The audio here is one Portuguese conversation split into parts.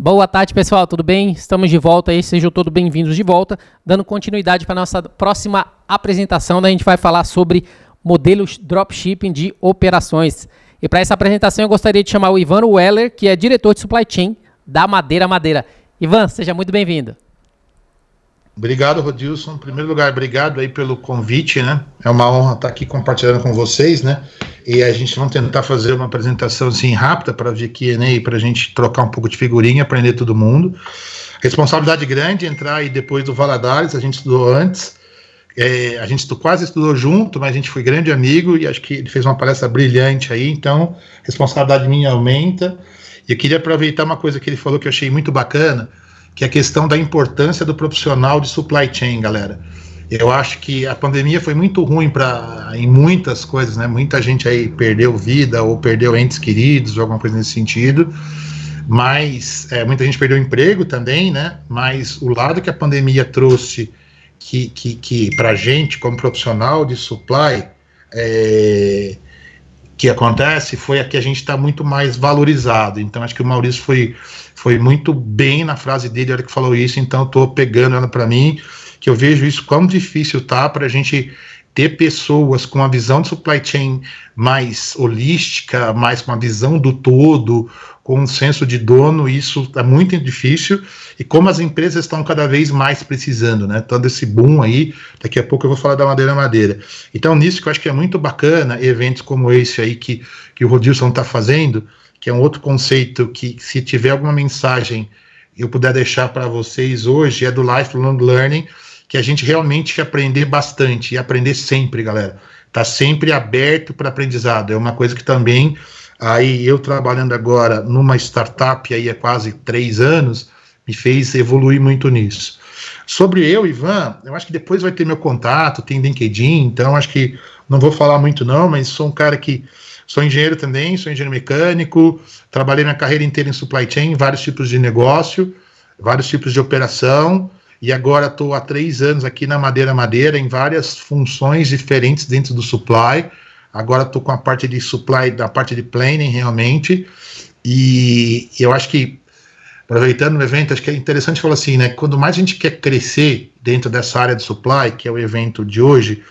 Boa tarde, pessoal, tudo bem? Estamos de volta aí, sejam todos bem-vindos de volta. Dando continuidade para a nossa próxima apresentação, a gente vai falar sobre modelos dropshipping de operações. E para essa apresentação eu gostaria de chamar o Ivan Weller, que é diretor de Supply Chain da Madeira Madeira. Ivan, seja muito bem-vindo. Obrigado, Rodilson. Em primeiro lugar, obrigado aí pelo convite, né? É uma honra estar aqui compartilhando com vocês, né? E a gente vai tentar fazer uma apresentação assim rápida para ver aqui, né? E para a gente trocar um pouco de figurinha, aprender todo mundo. Responsabilidade grande, entrar aí depois do Valadares, a gente estudou antes. A gente quase estudou junto, mas a gente foi grande amigo e acho que ele fez uma palestra brilhante aí, então responsabilidade minha aumenta. E eu queria aproveitar uma coisa que ele falou que eu achei muito bacana, que é a questão da importância do profissional de supply chain, galera. Eu acho que a pandemia foi muito ruim em muitas coisas, né? Muita gente aí perdeu vida ou perdeu entes queridos ou alguma coisa nesse sentido, mas muita gente perdeu emprego também, né? Mas o lado que a pandemia trouxe que para a gente, como profissional de supply, que acontece foi que a gente está muito mais valorizado. Então acho que o Maurício foi muito bem na frase dele, a hora que falou isso, então eu estou pegando ela para mim, que eu vejo isso quão difícil tá para a gente ter pessoas com uma visão de supply chain mais holística, mais com uma visão do todo, com um senso de dono. Isso é muito difícil, e como as empresas estão cada vez mais precisando, né? Todo esse boom aí, daqui a pouco eu vou falar da Madeira Madeira. Então nisso que eu acho que é muito bacana, eventos como esse aí que o Rodilson está fazendo, que é um outro conceito que, se tiver alguma mensagem eu puder deixar para vocês hoje, é do Lifelong Learning, que a gente realmente aprender bastante, e aprender sempre, galera. Tá sempre aberto para aprendizado. É uma coisa que também, aí eu trabalhando agora numa startup aí há quase 3 anos, me fez evoluir muito nisso. Sobre eu, Ivan, eu acho que depois vai ter meu contato, tem LinkedIn, então acho que não vou falar muito não, mas sou um cara que sou engenheiro também, sou engenheiro mecânico, trabalhei minha carreira inteira em supply chain, vários tipos de negócio, vários tipos de operação, e agora estou há 3 anos aqui na Madeira Madeira, em várias funções diferentes dentro do supply. Agora estou com a parte de supply, da parte de planning realmente, e eu acho que, aproveitando o evento, acho que é interessante falar assim, né, quando mais a gente quer crescer dentro dessa área de supply, que é o evento de hoje,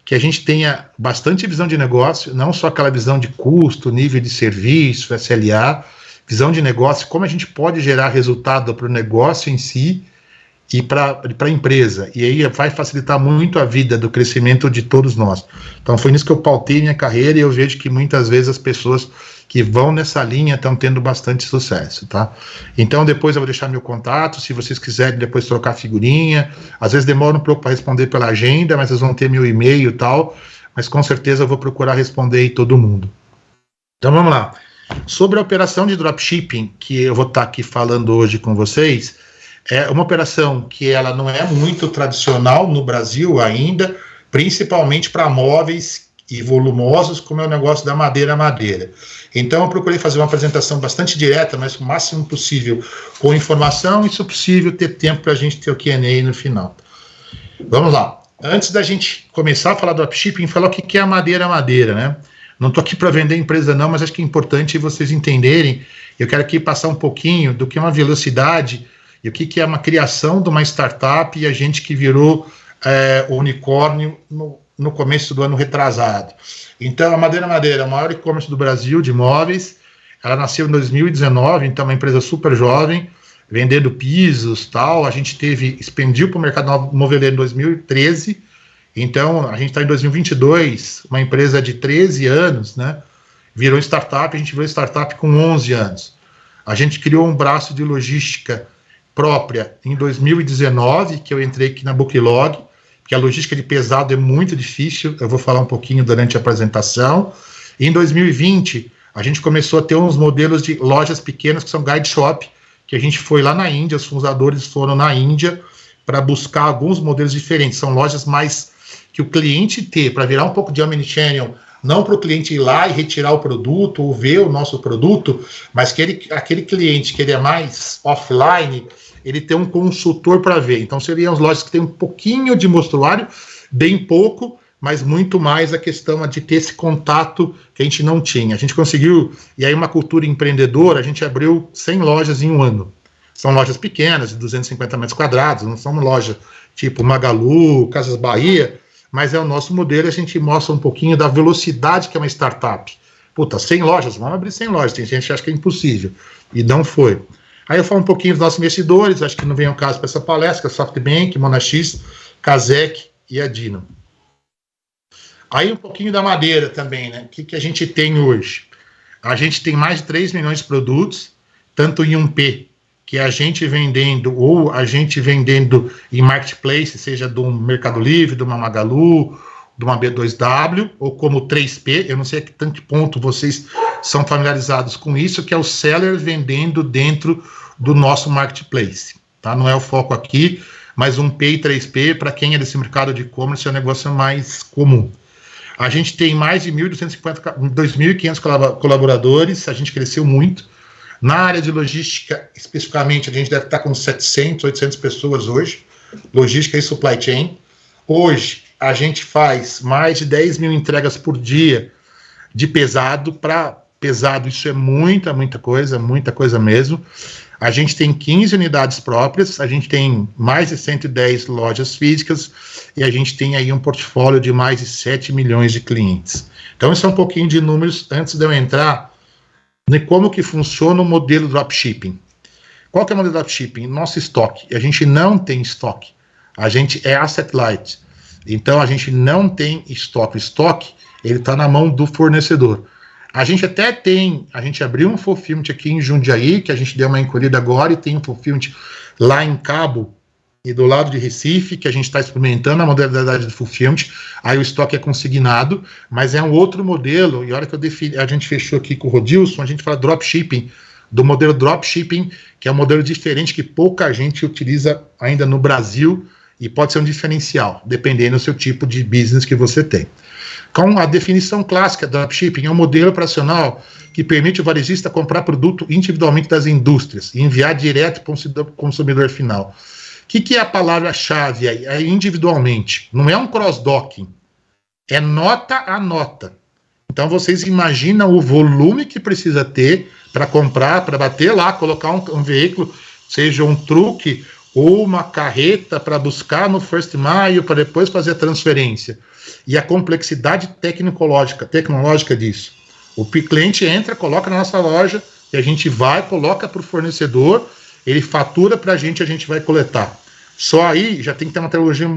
que a gente tenha bastante visão de negócio, não só aquela visão de custo, nível de serviço, SLA, visão de negócio, como a gente pode gerar resultado para o negócio em si, e para a empresa, e aí vai facilitar muito a vida do crescimento de todos nós. Então foi nisso que eu pautei minha carreira, e eu vejo que muitas vezes as pessoas que vão nessa linha estão tendo bastante sucesso, tá? Então depois eu vou deixar meu contato, se vocês quiserem depois trocar figurinha, às vezes demora um pouco para responder pela agenda, mas vocês vão ter meu e-mail e tal, mas com certeza eu vou procurar responder aí todo mundo. Então vamos lá. Sobre a operação de dropshipping, que eu vou estar aqui falando hoje com vocês, é uma operação que ela não é muito tradicional no Brasil ainda, principalmente para móveis e volumosos, como é o negócio da Madeira Madeira. Então eu procurei fazer uma apresentação bastante direta, mas o máximo possível com informação, e se possível ter tempo para a gente ter o Q&A no final. Vamos lá. Antes da gente começar a falar do dropshipping, falar o que é a Madeira Madeira, né? Não estou aqui para vender empresa não, mas acho que é importante vocês entenderem. Eu quero aqui passar um pouquinho do que é uma velocidade e o que é uma criação de uma startup, e a gente que virou unicórnio no começo do ano retrasado. Então, a Madeira Madeira é o maior e-commerce do Brasil de imóveis. Ela nasceu em 2019, então é uma empresa super jovem, vendendo pisos, tal. A gente expandiu para o mercado moveleiro em 2013, então a gente está em 2022, uma empresa de 13 anos, né? Virou startup, a gente virou startup com 11 anos. A gente criou um braço de logística própria em 2019, que eu entrei aqui na Booklog, que a logística de pesado é muito difícil, eu vou falar um pouquinho durante a apresentação. E em 2020, a gente começou a ter uns modelos de lojas pequenas, que são guide shop, que a gente foi lá na Índia, os fundadores foram na Índia para buscar alguns modelos diferentes. São lojas mais que o cliente ter, para virar um pouco de omnichannel, não para o cliente ir lá e retirar o produto ou ver o nosso produto, mas que aquele cliente que ele é mais offline, ele tem um consultor para ver. Então seriam as lojas que têm um pouquinho de mostruário, bem pouco, mas muito mais a questão de ter esse contato que a gente não tinha. A gente conseguiu, e aí uma cultura empreendedora, a gente abriu 100 lojas em um ano. São lojas pequenas, de 250 metros quadrados, não são lojas tipo Magalu, Casas Bahia, mas é o nosso modelo, a gente mostra um pouquinho da velocidade que é uma startup. Puta, 100 lojas, vamos abrir 100 lojas, tem gente que acha que é impossível, e não foi. Aí eu falo um pouquinho dos nossos investidores, acho que não vem ao caso para essa palestra, que é a SoftBank, Monax, Casec e a Dino. Aí um pouquinho da Madeira também, né? O que a gente tem hoje? A gente tem mais de 3 milhões de produtos, tanto em 1P, que é a gente vendendo, ou a gente vendendo em marketplace, seja do Mercado Livre, de uma Magalu, de uma B2W, ou como 3P, eu não sei a que tanto ponto vocês são familiarizados com isso, que é o seller vendendo dentro do nosso marketplace, tá? Não é o foco aqui, mas 1P e 3P, para quem é desse mercado de e-commerce, é um negócio mais comum. A gente tem mais de 2.500 colaboradores, a gente cresceu muito. Na área de logística, especificamente, a gente deve estar com 700, 800 pessoas hoje, logística e supply chain. Hoje, a gente faz mais de 10 mil entregas por dia de pesado. Para pesado, isso é muita coisa mesmo. A gente tem 15 unidades próprias, a gente tem mais de 110 lojas físicas e a gente tem aí um portfólio de mais de 7 milhões de clientes. Então, isso é um pouquinho de números antes de eu entrar em como que funciona o modelo dropshipping. Qual que é o modelo dropshipping? Nosso estoque. A gente não tem estoque. A gente é asset light. Então, a gente não tem estoque. O estoque, ele está na mão do fornecedor. A gente até tem, a gente abriu um fulfillment aqui em Jundiaí, que a gente deu uma encolhida agora, e tem um fulfillment lá em Cabo e do lado de Recife, que a gente está experimentando a modalidade do fulfillment. Aí o estoque é consignado, mas é um outro modelo, e a hora que a gente fechou aqui com o Rodilson, a gente fala dropshipping, do modelo dropshipping, que é um modelo diferente que pouca gente utiliza ainda no Brasil, e pode ser um diferencial, dependendo do seu tipo de business que você tem. Com a definição clássica do dropshipping, é um modelo operacional que permite o varejista comprar produto individualmente das indústrias e enviar direto para o consumidor final. O que é a palavra-chave aí? É individualmente. Não é um cross-docking. É nota a nota. Então, vocês imaginam o volume que precisa ter para comprar, para bater lá, colocar um veículo, seja um truque ou uma carreta para buscar no First Mile, para depois fazer a transferência. E a complexidade tecnológica disso. O cliente entra, coloca na nossa loja, e a gente vai, coloca para o fornecedor, ele fatura para a gente vai coletar. Só aí já tem que ter uma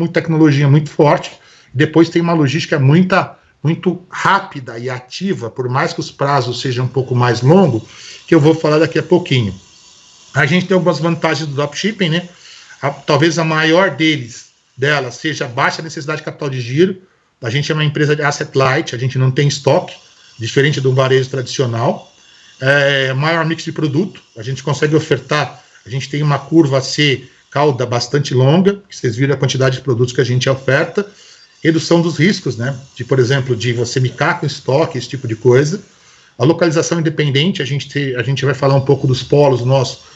tecnologia muito forte, depois tem uma logística muito rápida e ativa, por mais que os prazos sejam um pouco mais longos, que eu vou falar daqui a pouquinho. A gente tem algumas vantagens do dropshipping, né? Talvez a maior delas seja a baixa necessidade de capital de giro. A gente é uma empresa de asset light, a gente não tem estoque, diferente do varejo tradicional. Maior mix de produto, a gente consegue ofertar, a gente tem uma curva C, cauda bastante longa, que vocês viram a quantidade de produtos que a gente oferta. Redução dos riscos, né? Por exemplo, de você micar com estoque, esse tipo de coisa. A localização independente, a gente vai falar um pouco dos polos nossos.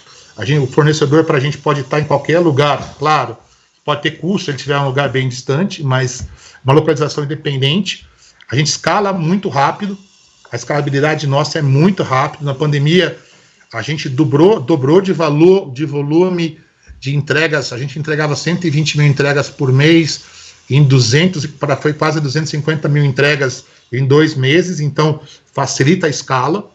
O fornecedor para a gente pode estar em qualquer lugar, claro, pode ter custo se ele estiver em um lugar bem distante, mas uma localização independente. A gente escala muito rápido, a escalabilidade nossa é muito rápida. Na pandemia, a gente dobrou de volume de entregas, a gente entregava 120 mil entregas por mês, foi quase 250 mil entregas em 2 meses, então facilita a escala.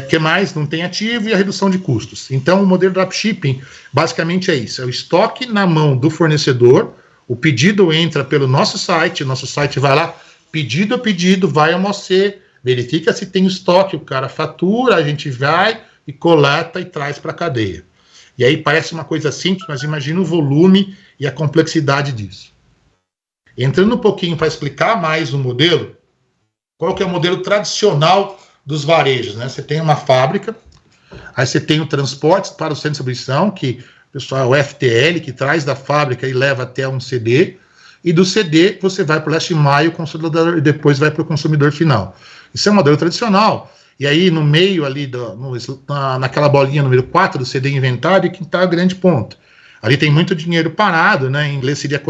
Que mais? Não tem ativo e a redução de custos. Então, o modelo dropshipping basicamente é isso: é o estoque na mão do fornecedor, o pedido entra pelo nosso site vai lá, pedido a pedido, vai ao você, verifica se tem estoque, o cara fatura, a gente vai e coleta e traz para a cadeia. E aí parece uma coisa simples, mas imagina o volume e a complexidade disso. Entrando um pouquinho para explicar mais o modelo, qual que é o modelo tradicional dos varejos, né? Você tem uma fábrica, aí você tem o transporte para o centro de distribuição, que pessoal, o FTL, que traz da fábrica e leva até um CD, e do CD você vai para o last mile, e depois vai para o consumidor final. Isso é um modelo tradicional. E aí, no meio ali, naquela bolinha número 4 do CD inventário, que está o grande ponto. Ali tem muito dinheiro parado, né? Em inglês seria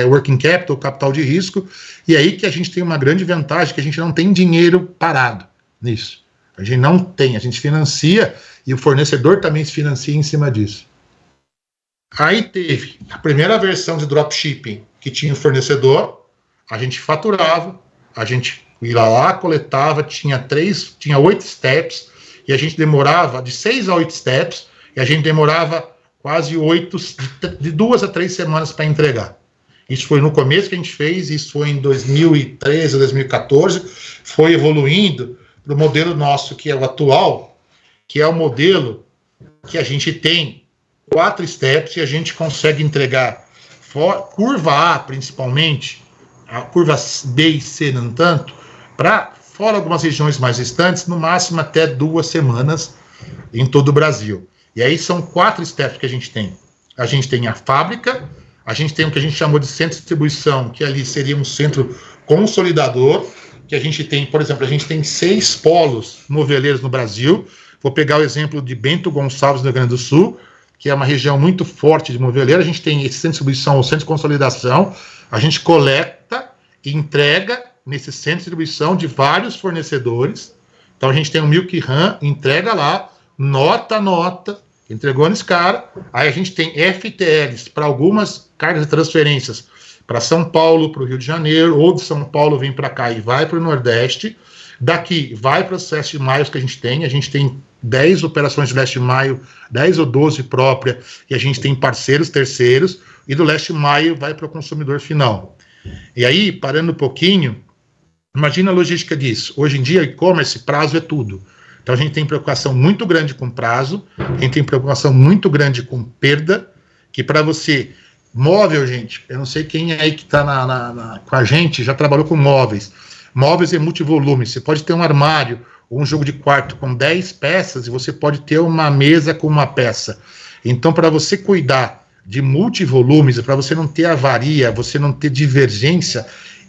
working capital, capital de risco, e aí que a gente tem uma grande vantagem, que a gente não tem dinheiro parado nisso. A gente não tem, a gente financia e o fornecedor também se financia em cima disso. Aí teve a primeira versão de dropshipping que tinha o fornecedor, a gente faturava, a gente ia lá, coletava, tinha 8 steps, e a gente demorava de 6 a 8 steps, e a gente demorava quase 2 a 3 semanas para entregar. Isso foi no começo que a gente fez, isso foi em 2013, 2014, foi evoluindo para o modelo nosso, que é o atual, que é o modelo que a gente tem 4 steps e a gente consegue entregar curva A, principalmente, a curva B e C, não tanto, para fora algumas regiões mais distantes, no máximo até 2 semanas em todo o Brasil. E aí são 4 steps que a gente tem. A gente tem a fábrica, a gente tem o que a gente chamou de centro de distribuição, que ali seria um centro consolidador, que a gente tem, por exemplo, a gente tem 6 polos moveleiros no Brasil. Vou pegar o exemplo de Bento Gonçalves, no Rio Grande do Sul, que é uma região muito forte de moveleiro. A gente tem esse centro de distribuição, o centro de consolidação, a gente coleta e entrega nesse centro de distribuição de vários fornecedores. Então a gente tem um Milk Run, entrega lá, nota, entregou nesse cara. Aí a gente tem FTLs para algumas cargas de transferências para São Paulo, para o Rio de Janeiro, ou de São Paulo vem para cá e vai para o Nordeste. Daqui vai para os Leste Maios que a gente tem 10 operações de Leste Maio, 10 ou 12 própria, e a gente tem parceiros terceiros, e do Leste Maio vai para o consumidor final. E aí, parando um pouquinho, imagina a logística disso. Hoje em dia, e-commerce, prazo é tudo. Então a gente tem preocupação muito grande com prazo, a gente tem preocupação muito grande com perda, que para você... Móvel, gente, eu não sei quem aí que está com a gente, já trabalhou com móveis. Móveis é multivolume, você pode ter um armário ou um jogo de quarto com 10 peças e você pode ter uma mesa com uma peça. Então, para você cuidar de multivolumes, para você não ter avaria, você não ter divergência,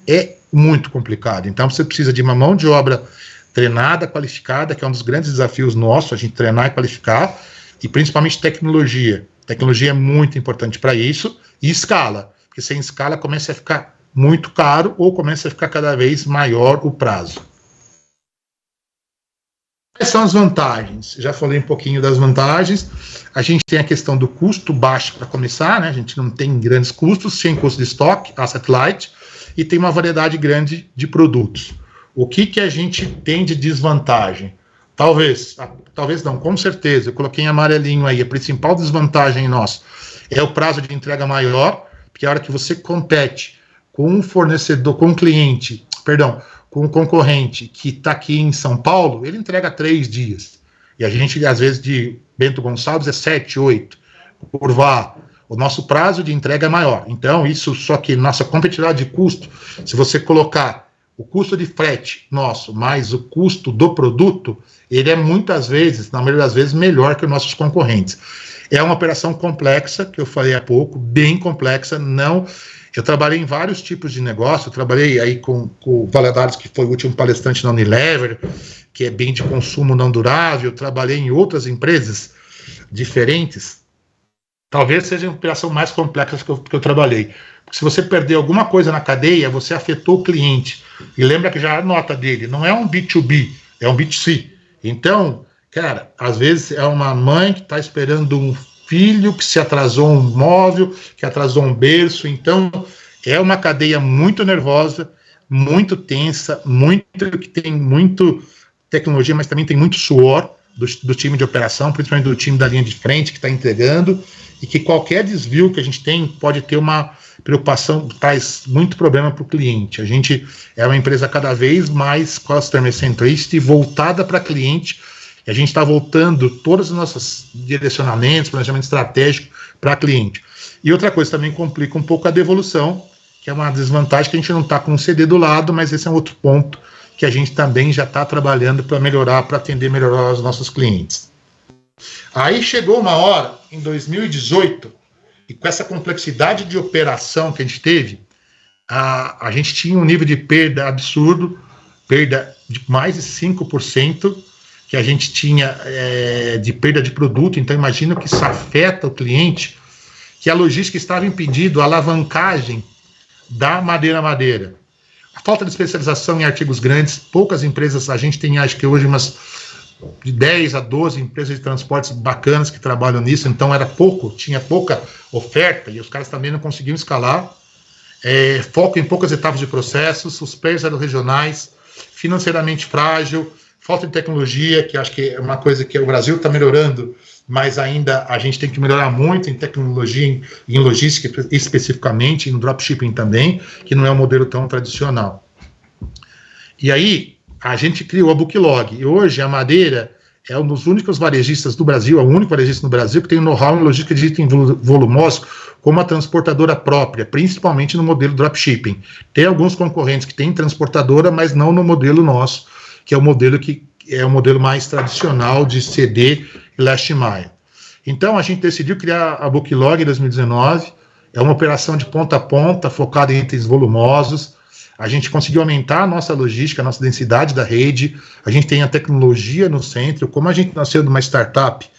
é muito complicado. Então, você precisa de uma mão de obra treinada, qualificada, que é um dos grandes desafios nossos, a gente treinar e qualificar, e principalmente tecnologia. Tecnologia é muito importante para isso, e escala, porque sem escala começa a ficar muito caro ou começa a ficar cada vez maior o prazo. Quais são as vantagens? Já falei um pouquinho das vantagens. A gente tem a questão do custo baixo para começar, né? A gente não tem grandes custos, sem custo de estoque, asset light, e tem uma variedade grande de produtos. O que a gente tem de desvantagem? Talvez não, com certeza, eu coloquei em amarelinho aí, a principal desvantagem nossa é o prazo de entrega maior, porque a hora que você compete com um fornecedor, com um cliente, com um concorrente que está aqui em São Paulo, ele entrega 3 dias. E a gente, às vezes, de Bento Gonçalves é 7, 8. Curva, o nosso prazo de entrega é maior. Então, isso, só que nossa competitividade de custo, se você colocar o custo de frete nosso mais o custo do produto, ele é muitas vezes, na maioria das vezes, melhor que os nossos concorrentes. É uma operação complexa, que eu falei há pouco, bem complexa, não... Eu trabalhei em vários tipos de negócio, eu trabalhei aí com o Valadares, que foi o último palestrante na Unilever, que é bem de consumo não durável, eu trabalhei em outras empresas diferentes, talvez seja a operação mais complexa que eu trabalhei. Porque se você perder alguma coisa na cadeia, você afetou o cliente. E lembra que já a nota dele não é um B2B, é um B2C. Então, cara, às vezes é uma mãe que está esperando um filho que se atrasou um móvel, que atrasou um berço. Então, é uma cadeia muito nervosa, muito tensa, que tem muito tecnologia, mas também tem muito suor do time de operação, principalmente do time da linha de frente que está entregando, e que qualquer desvio que a gente tem pode ter uma preocupação, traz muito problema para o cliente. A gente é uma empresa cada vez mais customer centricity, voltada para cliente, e a gente está voltando todos os nossos direcionamentos, planejamento estratégico para cliente. E outra coisa também complica um pouco a devolução, que é uma desvantagem que a gente não está com o CD do lado, mas esse é um outro ponto que a gente também já está trabalhando para melhorar, para atender melhor os nossos clientes. Aí chegou uma hora, em 2018, e com essa complexidade de operação que a gente teve, a gente tinha um nível de perda absurdo, perda de mais de 5%, que a gente tinha de perda de produto. Então imagina que isso afeta o cliente, que a logística estava impedindo a alavancagem da madeira. A falta de especialização em artigos grandes, poucas empresas, a gente tem acho que hoje umas de 10 a 12 empresas de transportes bacanas que trabalham nisso, então tinha pouca oferta, e os caras também não conseguiam escalar. Foco em poucas etapas de processos, os players eram regionais, financeiramente frágil, falta de tecnologia, que acho que é uma coisa que o Brasil está melhorando, mas ainda a gente tem que melhorar muito em tecnologia, em logística especificamente, e no dropshipping também, que não é um modelo tão tradicional. E aí, a gente criou a Booklog, e hoje a Madeira é um dos únicos varejistas do Brasil, é o único varejista no Brasil que tem know-how em logística de item volumoso como a transportadora própria, principalmente no modelo dropshipping. Tem alguns concorrentes que têm transportadora, mas não no modelo nosso, que é o modelo mais tradicional de CD e last mile. Então, a gente decidiu criar a Booklog em 2019, é uma operação de ponta a ponta, focada em itens volumosos. A gente conseguiu aumentar a nossa logística, a nossa densidade da rede, a gente tem a tecnologia no centro. Como a gente nasceu de uma startup,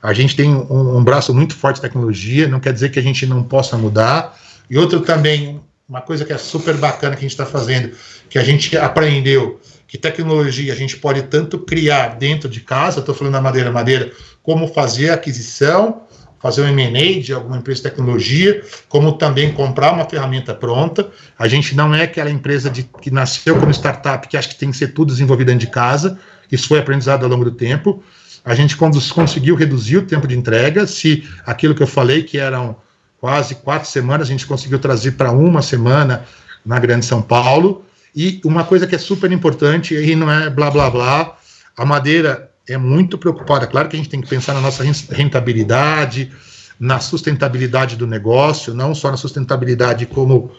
a gente tem um braço muito forte de tecnologia, não quer dizer que a gente não possa mudar. E outro também, uma coisa que é super bacana que a gente está fazendo, que a gente aprendeu, que tecnologia a gente pode tanto criar dentro de casa, estou falando da Madeira, como fazer aquisição, fazer um M&A de alguma empresa de tecnologia, como também comprar uma ferramenta pronta. A gente não é aquela empresa que nasceu como startup, que acha que tem que ser tudo desenvolvido dentro de casa. Isso foi aprendizado ao longo do tempo. A gente conseguiu reduzir o tempo de entrega. Se aquilo que eu falei, que eram quase 4 semanas, a gente conseguiu trazer para 1 semana na Grande São Paulo. E uma coisa que é super importante, e não é blá, blá, blá, a Madeira é muito preocupada. Claro que a gente tem que pensar na nossa rentabilidade, na sustentabilidade do negócio, não só na sustentabilidade como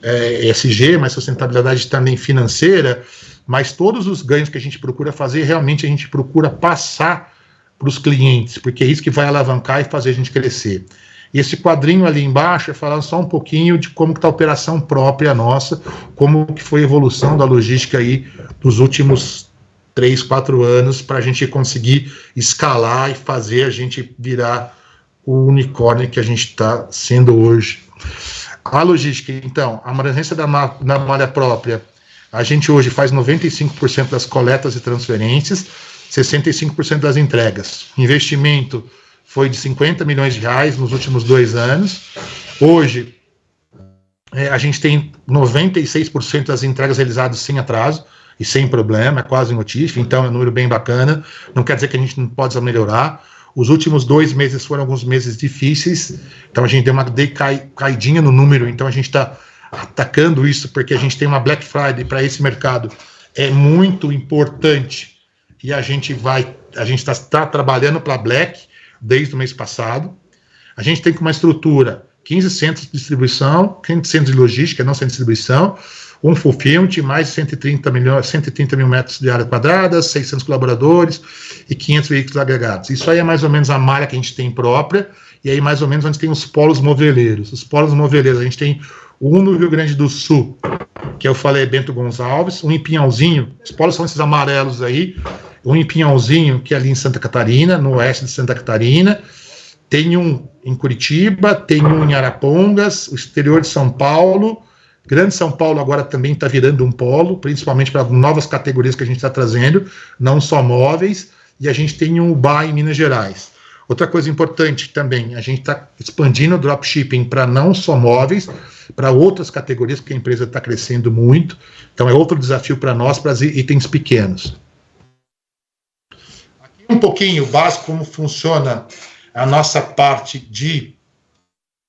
ESG, mas sustentabilidade também financeira, mas todos os ganhos que a gente procura fazer, realmente a gente procura passar para os clientes, porque é isso que vai alavancar e fazer a gente crescer. E esse quadrinho ali embaixo é falando só um pouquinho de como está a operação própria nossa, como que foi a evolução da logística aí dos últimos 3, 4 anos, para a gente conseguir escalar e fazer a gente virar o unicórnio que a gente está sendo hoje. A logística, então, a abrangência da malha própria, a gente hoje faz 95% das coletas e transferências, 65% das entregas. Investimento foi de 50 milhões de reais nos últimos 2 anos. Hoje, a gente tem 96% das entregas realizadas sem atraso e sem problema, é quase notícia, então é um número bem bacana. Não quer dizer que a gente não pode melhorar. Os últimos 2 meses foram alguns meses difíceis, então a gente deu uma caidinha no número, então a gente está atacando isso, porque a gente tem uma Black Friday para esse mercado, é muito importante, e a gente está trabalhando para Black desde o mês passado. A gente tem uma estrutura, 15 centros de distribuição, 15 centros de logística, não centro de distribuição, um fulfillment, mais de 130 mil metros de área quadrada, 600 colaboradores e 500 veículos agregados. Isso aí é mais ou menos a malha que a gente tem própria, e aí mais ou menos onde tem os polos moveleiros. Os polos moveleiros, a gente tem um no Rio Grande do Sul, que eu falei, Bento Gonçalves, um em Pinhalzinho, os polos são esses amarelos aí, um em Pinhalzinho, que é ali em Santa Catarina, no oeste de Santa Catarina, tem um em Curitiba, tem um em Arapongas, o exterior de São Paulo. Grande São Paulo agora também está virando um polo, principalmente para novas categorias que a gente está trazendo, não só móveis, e a gente tem um UBA em Minas Gerais. Outra coisa importante também, a gente está expandindo o dropshipping para não só móveis, para outras categorias, porque a empresa está crescendo muito, então é outro desafio para nós, para itens pequenos. Aqui um pouquinho básico como funciona a nossa parte de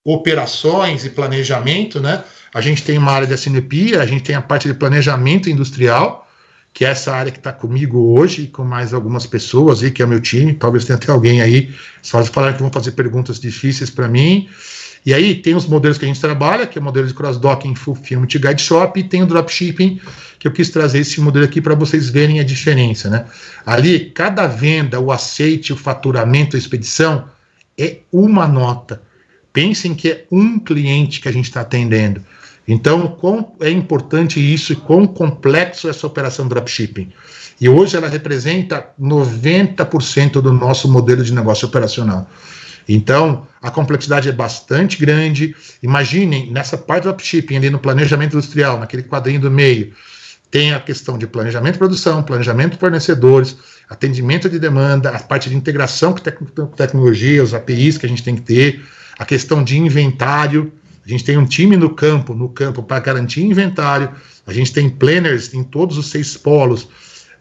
operações e planejamento, né? A gente tem uma área de SNP, a gente tem a parte de planejamento industrial, que é essa área que está comigo hoje, com mais algumas pessoas aí, que é o meu time, talvez tenha até alguém aí, só de falar que vão fazer perguntas difíceis para mim. E aí tem os modelos que a gente trabalha, que é o modelo de cross-docking, fulfillment e guide shop, e tem o dropshipping, que eu quis trazer esse modelo aqui para vocês verem a diferença, né? Ali, cada venda, o aceite, o faturamento, a expedição, é uma nota. Pensem que é um cliente que a gente está atendendo. Então, quão é importante isso e quão complexo é essa operação dropshipping. E hoje ela representa 90% do nosso modelo de negócio operacional. Então, a complexidade é bastante grande. Imaginem, nessa parte do dropshipping, ali no planejamento industrial, naquele quadrinho do meio, tem a questão de planejamento de produção, planejamento de fornecedores, atendimento de demanda, a parte de integração com tecnologia, os APIs que a gente tem que ter, a questão de inventário. A gente tem um time no campo para garantir inventário. A gente tem planners em todos os 6 polos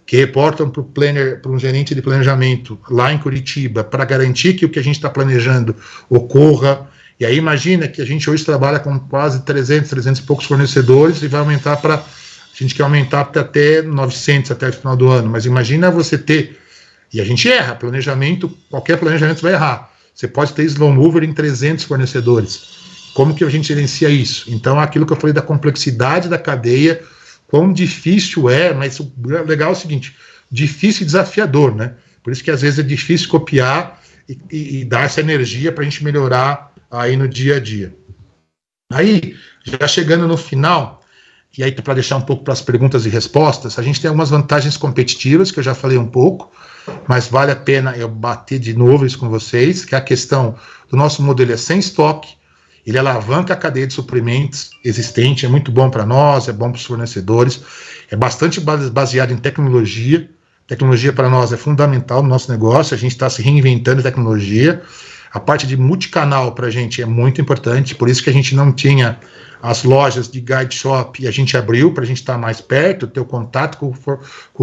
que reportam para um gerente de planejamento lá em Curitiba para garantir que o que a gente está planejando ocorra. E aí imagina que a gente hoje trabalha com quase 300 e poucos fornecedores e vai aumentar para... A gente quer aumentar para até 900 até o final do ano, mas imagina você ter... E a gente erra, qualquer planejamento vai errar. Você pode ter slow mover em 300 fornecedores. Como que a gente gerencia isso? Então, aquilo que eu falei da complexidade da cadeia, quão difícil mas o legal é o seguinte, difícil e desafiador, né? Por isso que às vezes é difícil copiar e dar essa energia para a gente melhorar aí no dia a dia. Aí, já chegando no final, e aí para deixar um pouco para as perguntas e respostas, a gente tem algumas vantagens competitivas, que eu já falei um pouco, mas vale a pena eu bater de novo isso com vocês, que é a questão do nosso modelo é sem estoque, ele alavanca a cadeia de suprimentos existente, é muito bom para nós, é bom para os fornecedores, é bastante baseado em tecnologia. Tecnologia para nós é fundamental no nosso negócio, a gente está se reinventando em tecnologia. A parte de multicanal para a gente é muito importante, por isso que a gente não tinha as lojas de guide shop e a gente abriu para a gente estar mais perto, ter o contato com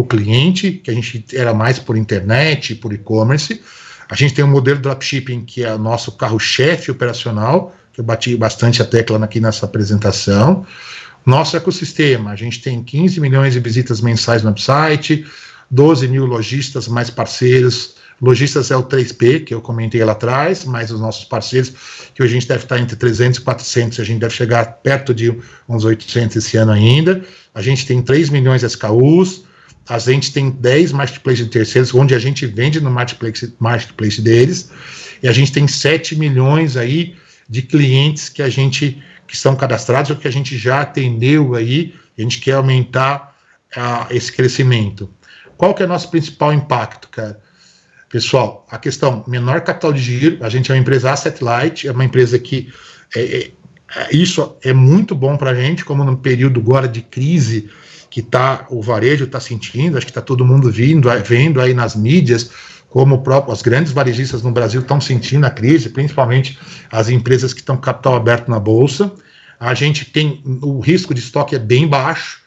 o cliente, que a gente era mais por internet, por e-commerce. A gente tem um modelo de dropshipping que é o nosso carro-chefe operacional, que eu bati bastante a tecla aqui nessa apresentação. Nosso ecossistema, a gente tem 15 milhões de visitas mensais no website, 12 mil lojistas mais parceiros. Lojistas é o 3P, que eu comentei lá atrás, mas os nossos parceiros, que hoje a gente deve estar entre 300 e 400, a gente deve chegar perto de uns 800 esse ano ainda. A gente tem 3 milhões de SKUs, a gente tem 10 marketplaces de terceiros, onde a gente vende no marketplace deles, e a gente tem 7 milhões aí de clientes que são cadastrados ou que a gente já atendeu aí, e a gente quer aumentar esse crescimento. Qual que é o nosso principal impacto, cara? Pessoal, a questão, menor capital de giro, a gente é uma empresa asset light, é uma empresa que isso é muito bom para a gente, como no período agora de crise que o varejo está sentindo, acho que está todo mundo vendo aí nas mídias, como as grandes varejistas no Brasil estão sentindo a crise, principalmente as empresas que estão com capital aberto na Bolsa. A gente tem, o risco de estoque é bem baixo,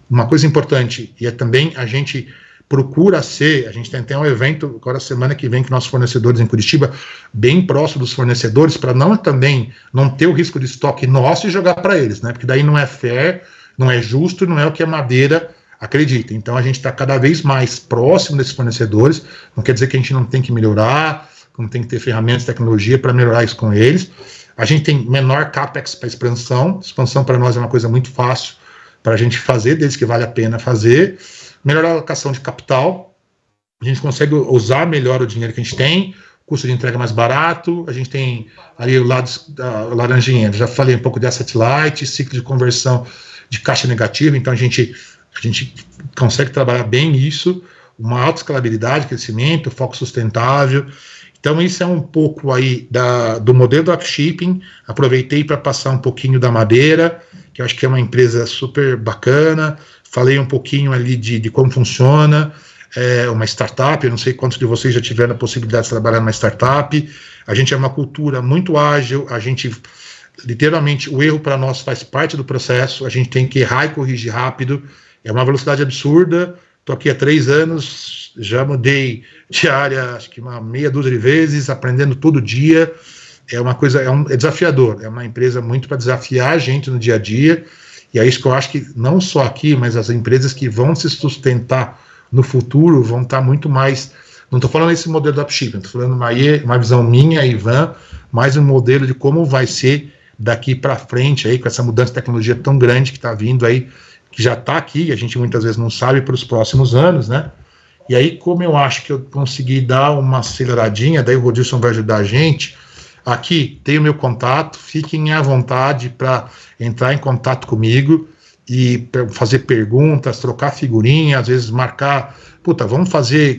uma coisa importante, e também a gente procura a gente tem até um evento agora semana que vem com nossos fornecedores em Curitiba, bem próximo dos fornecedores, para não ter o risco de estoque nosso e jogar para eles, né? Porque daí não é fair, não é justo, não é o que a Madeira acredita. Então a gente está cada vez mais próximo desses fornecedores, não quer dizer que a gente não tem que melhorar, não tem que ter ferramentas de tecnologia para melhorar isso com eles. A gente tem menor CAPEX para expansão para nós é uma coisa muito fácil para a gente fazer, desde que vale a pena fazer. Melhor alocação de capital, a gente consegue usar melhor o dinheiro que a gente tem, custo de entrega mais barato, a gente tem ali o lado da laranjinha, já falei um pouco de asset light, ciclo de conversão de caixa negativo, então a gente consegue trabalhar bem isso, uma alta escalabilidade, crescimento, foco sustentável. Então isso é um pouco aí do modelo do dropshipping. Aproveitei para passar um pouquinho da Madeira, que eu acho que é uma empresa super bacana. Falei um pouquinho ali de como funciona, uma startup, eu não sei quantos de vocês já tiveram a possibilidade de trabalhar numa startup. A gente é uma cultura muito ágil, literalmente, o erro para nós faz parte do processo, a gente tem que errar e corrigir rápido, é uma velocidade absurda. Estou aqui há 3 anos, já mudei de área, acho que uma meia dúzia de vezes, aprendendo todo dia. É uma coisa, é desafiador, é uma empresa muito para desafiar a gente no dia a dia. E é isso que eu acho que não só aqui, mas as empresas que vão se sustentar no futuro vão estar muito mais... Não estou falando esse modelo do dropshipping, estou falando uma visão minha, Ivan, mais um modelo de como vai ser daqui para frente, aí, com essa mudança de tecnologia tão grande que está vindo aí, que já está aqui, a gente muitas vezes não sabe para os próximos anos, né? E aí, como eu acho que eu consegui dar uma aceleradinha, daí o Rodilson vai ajudar a gente. Aqui tem o meu contato, fiquem à vontade para entrar em contato comigo e fazer perguntas, trocar figurinha, às vezes marcar, vamos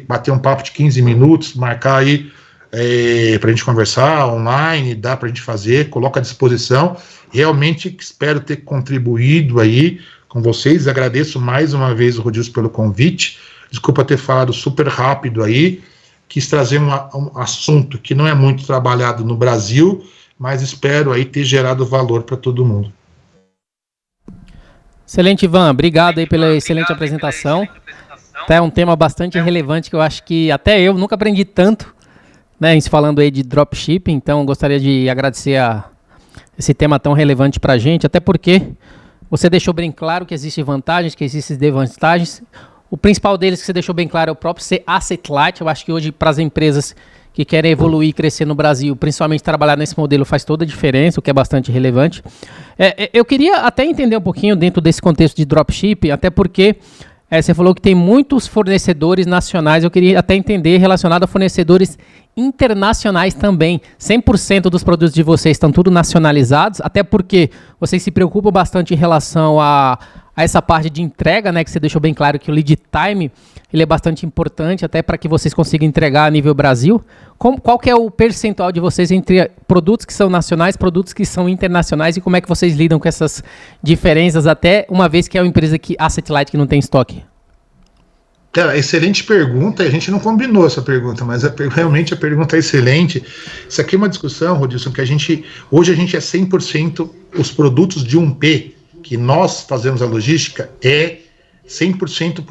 bater um papo de 15 minutos, marcar aí para a gente conversar online, dá para a gente fazer, coloca à disposição. Realmente espero ter contribuído aí com vocês. Agradeço mais uma vez o Rodilson pelo convite. Desculpa ter falado super rápido aí. Quis trazer um assunto que não é muito trabalhado no Brasil, mas espero aí ter gerado valor para todo mundo. Excelente, Ivan. Obrigado aí pela excelente apresentação. É um tema bastante relevante que eu acho que até eu nunca aprendi tanto, né, falando aí de dropshipping. Então, gostaria de agradecer esse tema tão relevante para a gente, até porque você deixou bem claro que existem vantagens, que existem desvantagens. O principal deles que você deixou bem claro é o próprio ser asset light. Eu acho que hoje, para as empresas que querem evoluir e crescer no Brasil, principalmente trabalhar nesse modelo, faz toda a diferença, o que é bastante relevante. Eu queria até entender um pouquinho dentro desse contexto de dropshipping, até porque você falou que tem muitos fornecedores nacionais. Eu queria até entender relacionado a fornecedores internacionais também. 100% dos produtos de vocês estão tudo nacionalizados, até porque vocês se preocupam bastante em relação a essa parte de entrega, né, que você deixou bem claro que o lead time ele é bastante importante até para que vocês consigam entregar a nível Brasil. Qual que é o percentual de vocês entre produtos que são nacionais, produtos que são internacionais, e como é que vocês lidam com essas diferenças, até uma vez que é uma empresa que asset light, que não tem estoque? Cara, excelente pergunta. A gente não combinou essa pergunta, mas realmente a pergunta é excelente. Isso aqui é uma discussão, Rodilson, que hoje a gente é 100% os produtos de 1P, que nós fazemos a logística, é 100%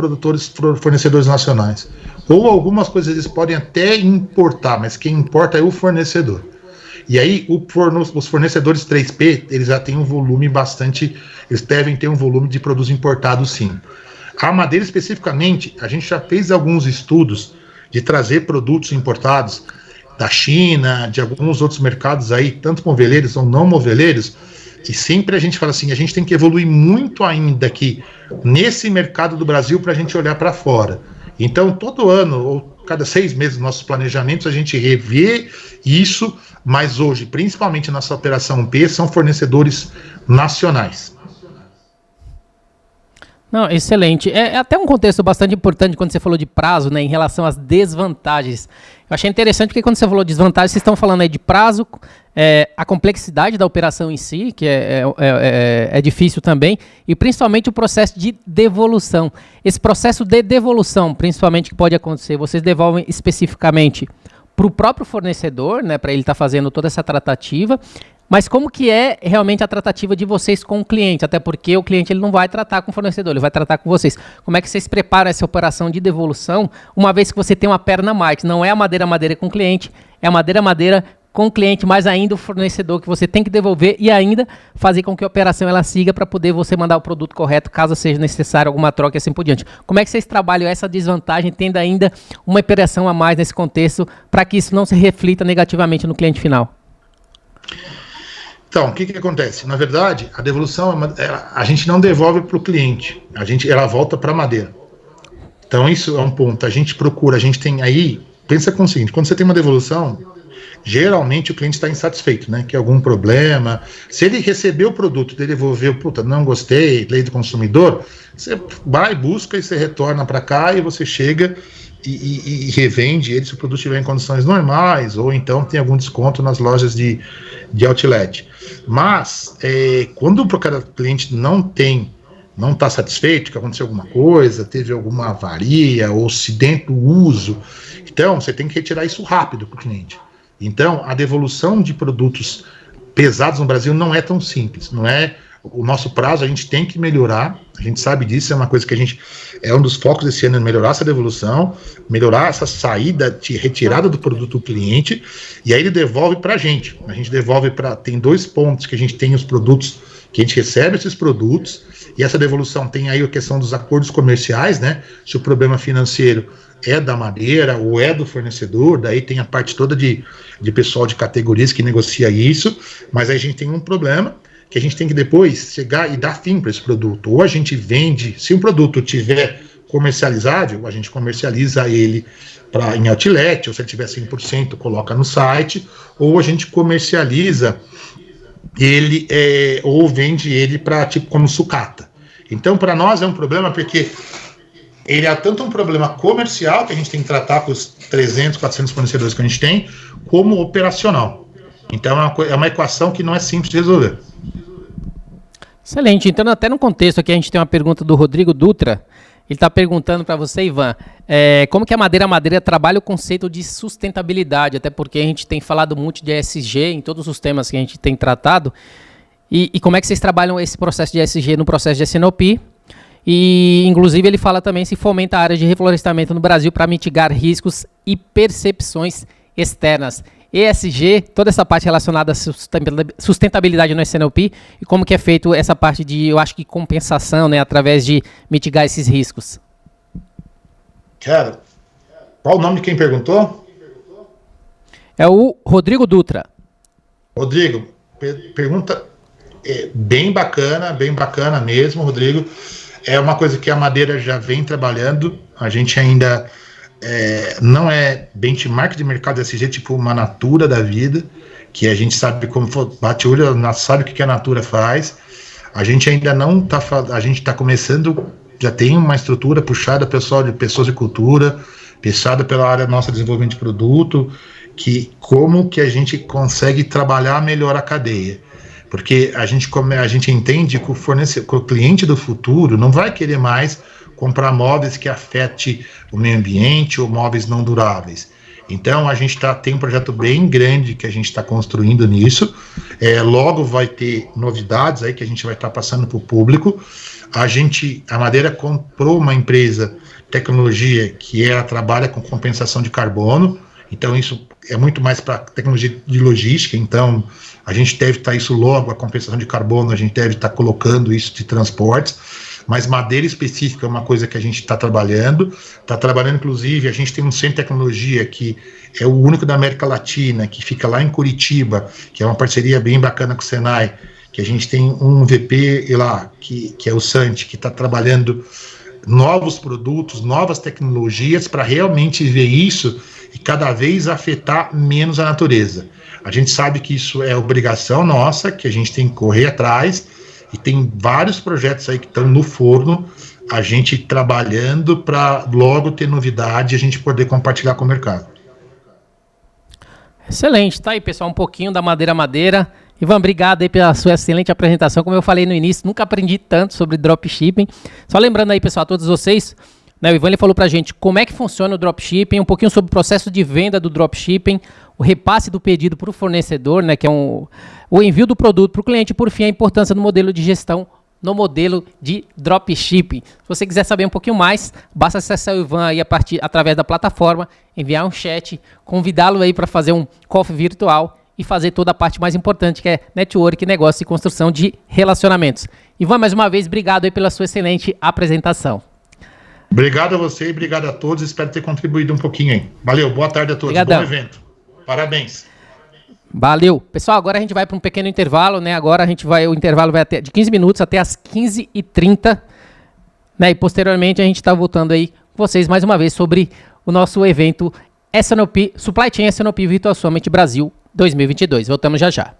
fornecedores nacionais. Ou algumas coisas eles podem até importar, mas quem importa é o fornecedor. E aí os fornecedores 3P, eles já têm um volume bastante, eles devem ter um volume de produtos importados, sim. A madeira especificamente, a gente já fez alguns estudos de trazer produtos importados da China, de alguns outros mercados aí, tanto moveleiros ou não moveleiros, e sempre a gente fala assim, a gente tem que evoluir muito ainda aqui nesse mercado do Brasil para a gente olhar para fora. Então, todo ano, ou cada 6 meses, nossos planejamentos, a gente revê isso, mas hoje, principalmente nossa operação P, são fornecedores nacionais. Não, excelente. É até um contexto bastante importante quando você falou de prazo, né, em relação às desvantagens. Eu achei interessante porque quando você falou de desvantagens, vocês estão falando aí de prazo, a complexidade da operação em si, que é difícil também, e principalmente o processo de devolução. Esse processo de devolução, principalmente, que pode acontecer, vocês devolvem especificamente para o próprio fornecedor, né, para ele estar fazendo toda essa tratativa. Mas como que é realmente a tratativa de vocês com o cliente? Até porque o cliente ele não vai tratar com o fornecedor, ele vai tratar com vocês. Como é que vocês preparam essa operação de devolução, uma vez que você tem uma perna a mais? Não é a madeira com o cliente, é a madeira com o cliente, mas ainda o fornecedor que você tem que devolver e ainda fazer com que a operação ela siga para poder você mandar o produto correto, caso seja necessário alguma troca e assim por diante. Como é que vocês trabalham essa desvantagem, tendo ainda uma operação a mais nesse contexto, para que isso não se reflita negativamente no cliente final? Então, o que acontece? Na verdade, a devolução, a gente não devolve para o cliente, ela volta para a madeira. Então, isso é um ponto. A gente procura, a gente tem aí, pensa com o seguinte, quando você tem uma devolução, geralmente o cliente está insatisfeito, né? Que é algum problema. Se ele recebeu o produto e devolveu, não gostei, lei do consumidor, você vai, busca e você retorna para cá e você chega e revende ele se o produto estiver em condições normais, ou então tem algum desconto nas lojas de outlet. Mas, quando o cliente não está satisfeito, que aconteceu alguma coisa, teve alguma avaria, ou se dentro do uso, então você tem que retirar isso rápido para o cliente. Então, a devolução de produtos pesados no Brasil não é tão simples, não é. O nosso prazo a gente tem que melhorar, a gente sabe disso, é uma coisa que é um dos focos desse ano, melhorar essa devolução, melhorar essa saída de retirada do produto do cliente, e aí ele devolve para a gente devolve tem 2 pontos que a gente tem os produtos, que a gente recebe esses produtos, e essa devolução tem aí a questão dos acordos comerciais, né, se o problema financeiro é da madeira ou é do fornecedor, daí tem a parte toda de pessoal de categorias que negocia isso, mas aí a gente tem um problema, que a gente tem que depois chegar e dar fim para esse produto. Ou a gente vende, se um produto tiver comercializável, a gente comercializa ele em outlet, ou se ele tiver 100%, coloca no site, ou a gente comercializa ele, ou vende ele para tipo como sucata. Então, para nós é um problema porque ele é tanto um problema comercial, que a gente tem que tratar com os 300, 400 fornecedores que a gente tem, como operacional. Então, é uma equação que não é simples de resolver. Excelente. Então, até no contexto aqui, a gente tem uma pergunta do Rodrigo Dutra. Ele está perguntando para você, Ivan, como que a Madeira trabalha o conceito de sustentabilidade, até porque a gente tem falado muito de ESG em todos os temas que a gente tem tratado, e como é que vocês trabalham esse processo de ESG no processo de S&OP, e inclusive ele fala também se fomenta a área de reflorestamento no Brasil para mitigar riscos e percepções externas. ESG, toda essa parte relacionada à sustentabilidade no S&OP e como que é feito essa parte de, eu acho que compensação, né, através de mitigar esses riscos. Cara, qual o nome de quem perguntou? É o Rodrigo Dutra. Rodrigo, pergunta bem bacana mesmo, Rodrigo. É uma coisa que a Madeira já vem trabalhando, a gente ainda... não é benchmark de mercado SG, tipo uma Natura da vida, que a gente sabe como bate o olho, sabe o que a Natura faz. A gente ainda não está, a gente está começando, já tem uma estrutura puxada pessoal de pessoas de cultura, puxada pela área nossa de desenvolvimento de produto, que como que a gente consegue trabalhar melhor a cadeia. Porque a gente entende que o cliente do futuro não vai querer mais comprar móveis que afete o meio ambiente ou móveis não duráveis. Então a gente tem um projeto bem grande que a gente está construindo nisso. Logo vai ter novidades aí que a gente vai estar passando para o público. A Madeira comprou uma empresa tecnologia que trabalha com compensação de carbono. Então isso é muito mais para tecnologia de logística. Então a gente deve estar isso logo, a compensação de carbono, a gente deve estar colocando isso de transportes. Mas madeira específica é uma coisa que a gente está trabalhando, inclusive, a gente tem um centro de tecnologia que é o único da América Latina, que fica lá em Curitiba, que é uma parceria bem bacana com o Senai, que a gente tem um VP lá, que é o Santi, que está trabalhando novos produtos, novas tecnologias para realmente ver isso e cada vez afetar menos a natureza. A gente sabe que isso é obrigação nossa, que a gente tem que correr atrás, e tem vários projetos aí que estão no forno, a gente trabalhando para logo ter novidade e a gente poder compartilhar com o mercado. Excelente, tá aí pessoal, um pouquinho da Madeira. Ivan, obrigado aí pela sua excelente apresentação. Como eu falei no início, nunca aprendi tanto sobre dropshipping. Só lembrando aí pessoal, a todos vocês, né, o Ivan ele falou pra gente como é que funciona o dropshipping, um pouquinho sobre o processo de venda do dropshipping, o repasse do pedido para o fornecedor, né, que é o envio do produto para o cliente, e por fim a importância do modelo de gestão no modelo de dropshipping. Se você quiser saber um pouquinho mais, basta acessar o Ivan aí através da plataforma, enviar um chat, convidá-lo aí para fazer um coffee virtual e fazer toda a parte mais importante, que é network, negócio e construção de relacionamentos. Ivan, mais uma vez, obrigado aí pela sua excelente apresentação. Obrigado a você e obrigado a todos, espero ter contribuído um pouquinho aí. Valeu, boa tarde a todos, Obrigadão. Bom evento. Parabéns. Valeu. Pessoal, agora a gente vai para um pequeno intervalo, né? Agora o intervalo vai até de 15 minutos até as 15h30, né? E posteriormente a gente está voltando aí com vocês mais uma vez sobre o nosso evento S&OP, Supply Chain S&OP Virtual Summit Brasil 2022. Voltamos já já.